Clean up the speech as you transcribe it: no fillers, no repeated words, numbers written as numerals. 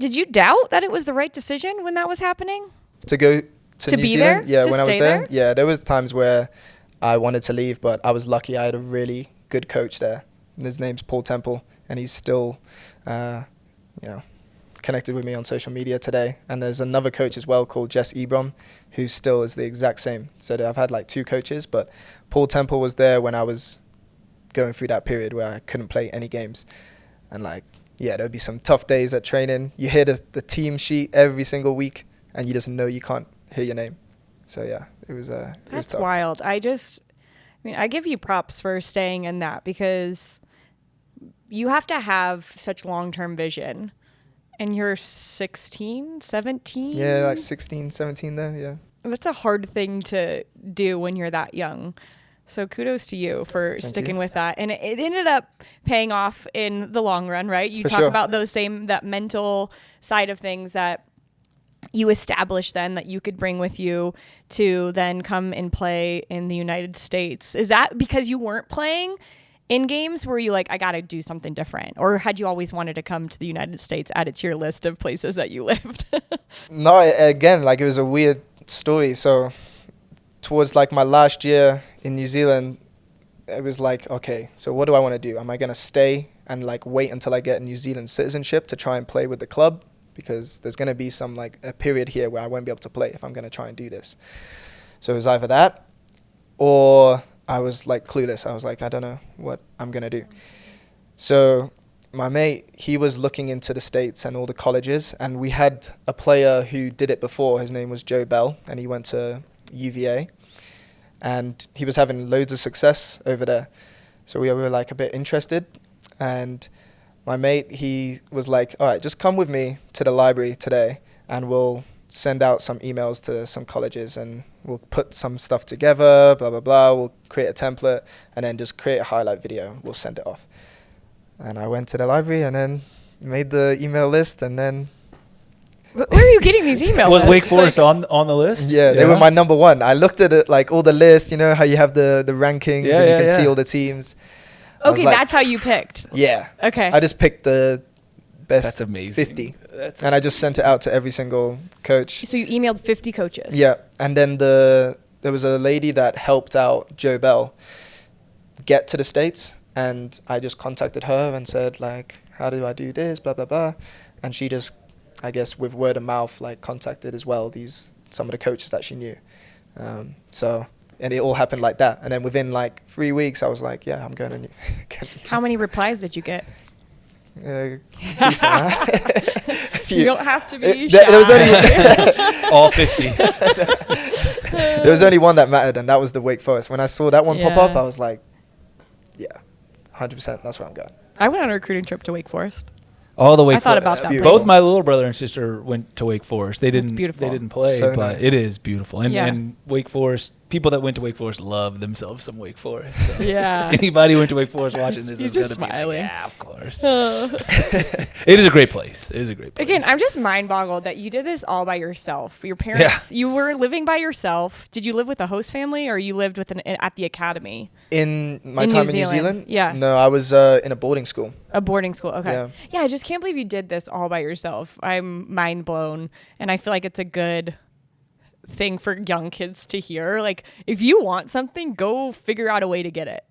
Did you doubt that it was the right decision when that was happening? To go to New be Zealand? there? Yeah, To when I was stay there. there? Yeah, there was times where I wanted to leave, but I was lucky. I had a really good coach there. And his name's Paul Temple, and he's still, connected with me on social media today. And there's another coach as well called Jess Ebrom, who still is the exact same. So I've had like 2 coaches, but Paul Temple was there when I was going through that period where I couldn't play any games. And there'd be some tough days at training. You hear the team sheet every single week, and you just know you can't hear your name. So yeah, it was tough. That's wild. I give you props for staying in that, because you have to have such long-term vision. And you're 16, 17? Yeah, like 16, 17 there, yeah. That's a hard thing to do when you're that young. So kudos to you for sticking with that. And it ended up paying off in the long run, right? You talk about that mental side of things that you established then that you could bring with you to then come and play in the United States. Is that because you weren't playing in games? Were you like, I got to do something different? Or had you always wanted to come to the United States, add it to your list of places that you lived? No, again, it was a weird story. So towards my last year in New Zealand, it was like, okay, so what do I want to do? Am I going to stay and wait until I get New Zealand citizenship to try and play with the club? Because there's going to be some a period here where I won't be able to play if I'm going to try and do this. So it was either that, or I was clueless. I was like, I don't know what I'm going to do. So my mate, he was looking into the States and all the colleges, and we had a player who did it before. His name was Joe Bell, and he went to UVA, and he was having loads of success over there. So we were a bit interested, and my mate, he was like, all right, just come with me to the library today, and we'll send out some emails to some colleges, and we'll put some stuff together, blah, blah, blah. We'll create a template, and then just create a highlight video. We'll send it off. And I went to the library and then made the email list, and then... Where are you getting these emails? Was Wake Forest on the list? Yeah, they were my number one. I looked at it, all the lists, how you have the rankings and you can see all the teams. Okay, that's how you picked. Yeah. Okay. I just picked the best That's amazing. 50. And I just sent it out to every single coach. So you emailed 50 coaches. Yeah. And then there was a lady that helped out Joe Bell get to the States. And I just contacted her and said, how do I do this, blah, blah, blah. And she just, I guess, with word of mouth, contacted as well some of the coaches that she knew. And it all happened like that. And then within 3 weeks, I was like, yeah, I'm going to... How many replies did you get? Decent, You don't have to be shy. There was only all 50. There was only one that mattered, and that was the Wake Forest. When I saw that one pop up, I was like, yeah, 100%, that's where I'm going. I went on a recruiting trip to Wake Forest. All the Wake I thought Forest. about that. Both my little brother and sister went to Wake Forest. They didn't. beautiful. They didn't play, So but nice. it is beautiful. And Wake Forest, people that went to Wake Forest love themselves some Wake Forest. So Yeah. Anybody who went to Wake Forest watching this He's is just gonna smiling. be like, yeah, of course. It is a great place. It is a great place. Again, I'm just mind boggled that you did this all by yourself. Your parents, you were living by yourself. Did you live with a host family, or you lived at the academy? In my time in New Zealand? Yeah. No, I was in a boarding school. A boarding school. Okay. Yeah. I just can't believe you did this all by yourself. I'm mind blown. And I feel like it's a good thing for young kids to hear. If you want something, go figure out a way to get it.